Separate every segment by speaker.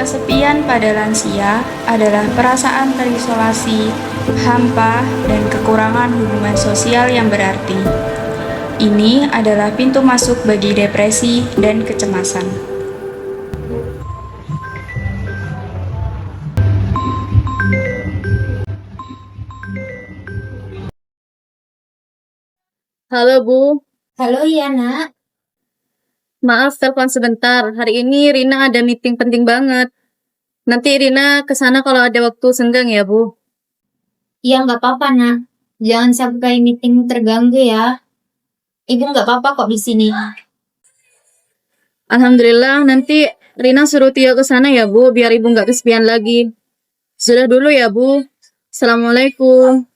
Speaker 1: Kesepian pada lansia adalah perasaan terisolasi, hampa, dan kekurangan hubungan sosial yang berarti. Ini adalah pintu masuk bagi depresi dan kecemasan.
Speaker 2: Halo Bu,
Speaker 3: Halo iya nak,
Speaker 2: maaf telepon sebentar. Hari ini Rina ada meeting penting banget. Nanti Rina kesana kalau ada waktu senggang ya Bu.
Speaker 3: iya nggak apa-apa nak. Jangan sampai meeting terganggu ya. Ibu nggak apa-apa kok di sini.
Speaker 2: Alhamdulillah nanti Rina suruh Tio kesana ya Bu, biar Ibu nggak kesepian lagi. Sudah dulu ya Bu. Assalamualaikum.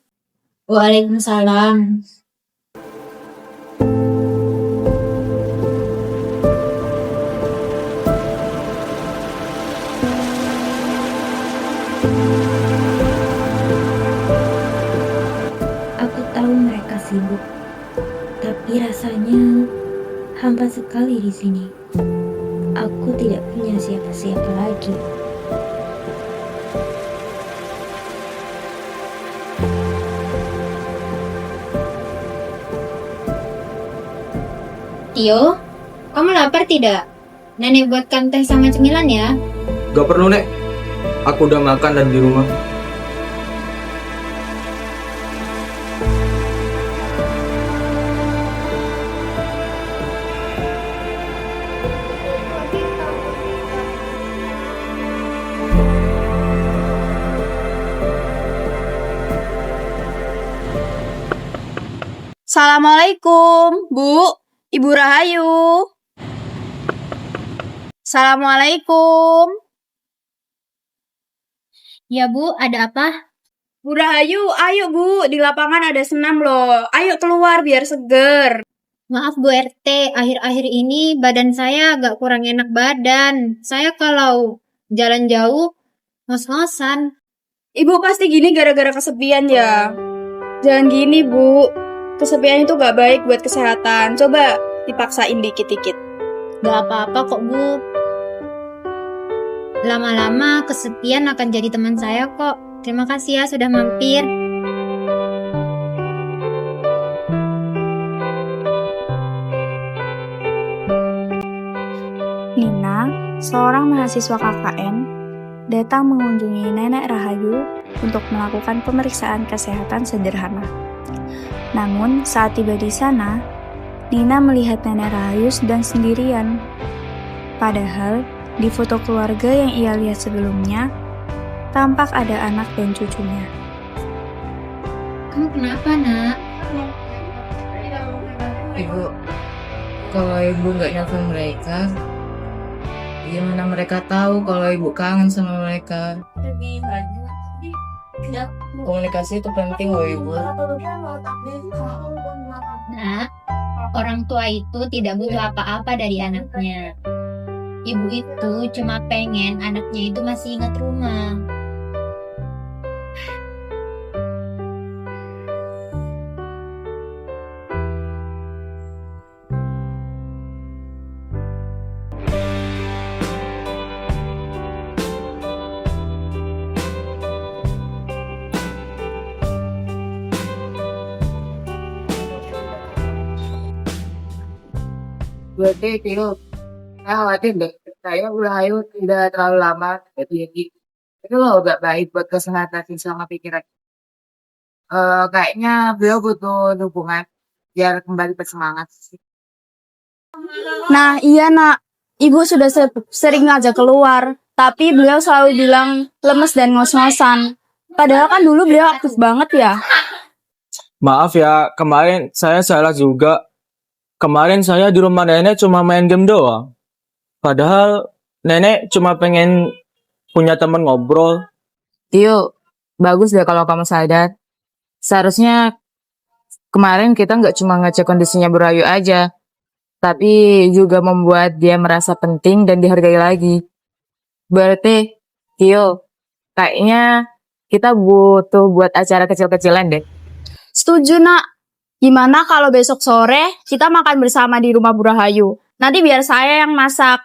Speaker 3: Waalaikumsalam.
Speaker 4: Aku tahu mereka sibuk, tapi rasanya hampa sekali di sini. Aku tidak punya siapa-siapa lagi.
Speaker 3: Tio, kamu lapar tidak? Nenek buatkan teh sama cemilan ya.
Speaker 5: Gak perlu, Nek. Aku udah makan dan di rumah.
Speaker 1: Assalamualaikum, Bu. Ibu Rahayu. Assalamualaikum.
Speaker 3: Ya Bu, ada apa?
Speaker 1: Bu Rahayu, ayo Bu, di lapangan ada senam loh. Ayo keluar biar seger.
Speaker 3: Maaf Bu RT, akhir-akhir ini badan saya agak kurang enak badan. Saya kalau jalan jauh, ngos-ngosan.
Speaker 1: Ibu pasti gini gara-gara kesepian ya. Jangan gini, Bu. Kesepian itu gak baik buat kesehatan. Coba dipaksain dikit-dikit.
Speaker 3: Gak apa-apa kok Bu. Lama-lama kesepian akan jadi teman saya kok. Terima kasih ya sudah mampir.
Speaker 6: Nina, seorang mahasiswa KKN, datang mengunjungi Nenek Rahayu untuk melakukan pemeriksaan kesehatan sederhana. Namun, saat tiba di sana, Nina melihat Nenek Rahayu sedang sendirian. Padahal, di foto keluarga yang ia lihat sebelumnya, tampak ada anak dan cucunya.
Speaker 3: Kamu kenapa nak?
Speaker 7: Ibu, kalau ibu nggak nelfon mereka, gimana mereka tahu kalau ibu kangen sama mereka? Komunikasi itu penting loh ibu.
Speaker 3: Nak, orang tua itu tidak butuh apa-apa dari anaknya. Ibu itu cuma pengen anaknya itu masih ingat rumah.
Speaker 7: Berarti Tio, saya khawatir deh. Saya Rahayu tidak terlalu lama jadi itu loh gak baik buat kesehatan sama pikiran. Kayaknya beliau butuh dukungan biar kembali bersemangat.
Speaker 6: Nah, iya nak, ibu sudah sering ngajak keluar, tapi beliau selalu bilang lemes dan ngos-ngosan. Padahal kan dulu beliau aktif banget ya.
Speaker 5: Maaf ya, kemarin saya salah juga. Kemarin saya di rumah nenek cuma main game doang. Padahal nenek cuma pengen punya teman ngobrol.
Speaker 7: Tio, bagus deh kalau kamu sadar. Seharusnya kemarin kita nggak cuma ngecek kondisinya Bu Rahayu aja, tapi juga membuat dia merasa penting dan dihargai lagi. Berarti, Tio, kayaknya kita butuh buat acara kecil-kecilan deh.
Speaker 6: Setuju nak. Gimana kalau besok sore kita makan bersama di rumah Bu Rahayu? Nanti biar saya yang masak.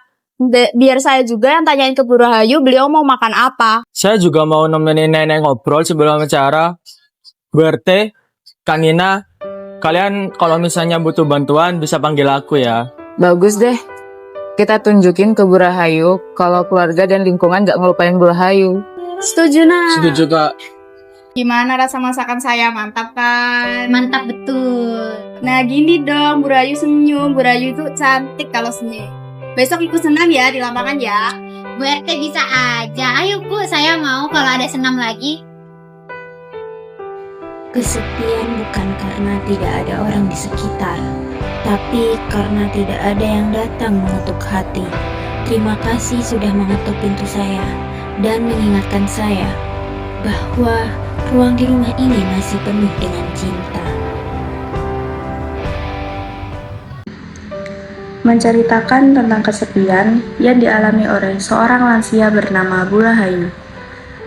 Speaker 6: Biar saya juga yang tanyain ke Bu Rahayu beliau mau makan apa.
Speaker 5: Saya juga mau nemenin nenek ngobrol sebelum acara. Bu RT, Kak Nina, kalian kalau misalnya butuh bantuan bisa panggil aku ya.
Speaker 7: Bagus deh. Kita tunjukin ke Bu Rahayu kalau keluarga dan lingkungan gak ngelupain Bu Rahayu.
Speaker 6: Setuju, Nak.
Speaker 5: Setuju Kak.
Speaker 6: Gimana rasa masakan saya? Mantap kan?
Speaker 3: Mantap betul.
Speaker 6: Nah gini dong, Bu Rahayu senyum. Bu Rahayu itu cantik kalau senyum. Besok ikut senam ya di lapangan ya.
Speaker 3: Bu RT bisa aja. Ayo Bu, saya mau kalau ada senam lagi.
Speaker 4: Kesepian bukan karena tidak ada orang di sekitar, tapi karena tidak ada yang datang mengetuk hati. Terima kasih sudah mengetuk pintu saya dan mengingatkan saya bahwa ruang di rumah ini masih penuh dengan cinta.
Speaker 1: Menceritakan tentang kesepian yang dialami oleh seorang lansia bernama Bu Rahayu.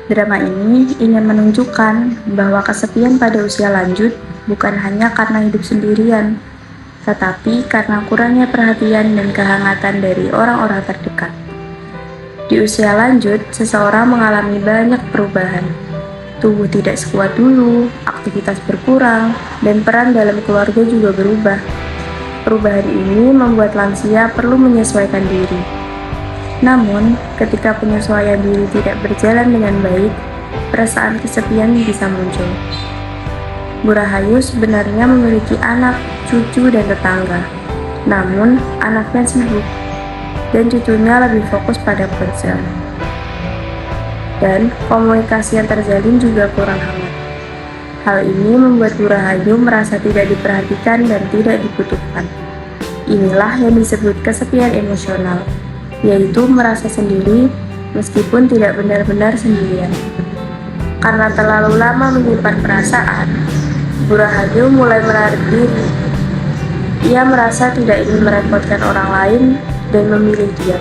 Speaker 1: Drama ini ingin menunjukkan bahwa kesepian pada usia lanjut bukan hanya karena hidup sendirian, tetapi karena kurangnya perhatian dan kehangatan dari orang-orang terdekat. Di usia lanjut, seseorang mengalami banyak perubahan. Tubuh tidak sekuat dulu, aktivitas berkurang, dan peran dalam keluarga juga berubah. Perubahan ini membuat lansia perlu menyesuaikan diri. Namun, ketika penyesuaian diri tidak berjalan dengan baik, perasaan kesepian bisa muncul. Bu Rahayu sebenarnya memiliki anak, cucu, dan tetangga. Namun, anaknya sibuk, dan cucunya lebih fokus pada ponsel. Dan komunikasi yang terjalin juga kurang hangat. Hal ini membuat Bu Rahayu merasa tidak diperhatikan dan tidak dibutuhkan. Inilah yang disebut kesepian emosional, yaitu merasa sendiri meskipun tidak benar-benar sendirian. Karena terlalu lama menyimpan perasaan, Bu Rahayu mulai menarik diri. Ia merasa tidak ingin merepotkan orang lain dan memilih diam.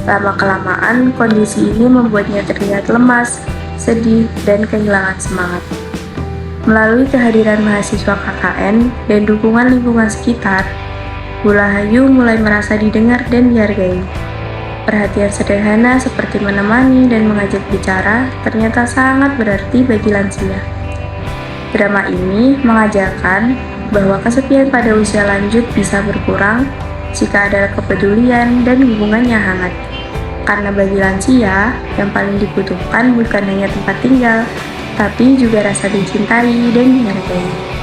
Speaker 1: Lama-kelamaan, kondisi ini membuatnya terlihat lemas, sedih, dan kehilangan semangat. Melalui kehadiran mahasiswa KKN dan dukungan lingkungan sekitar, Bu Rahayu mulai merasa didengar dan dihargai. Perhatian sederhana seperti menemani dan mengajak bicara ternyata sangat berarti bagi lansia. Drama ini mengajarkan bahwa kesepian pada usia lanjut bisa berkurang jika ada kepedulian dan hubungan yang hangat. Karena bagi lansia, yang paling dibutuhkan bukan hanya tempat tinggal, tapi juga rasa dicintai dan dihargai.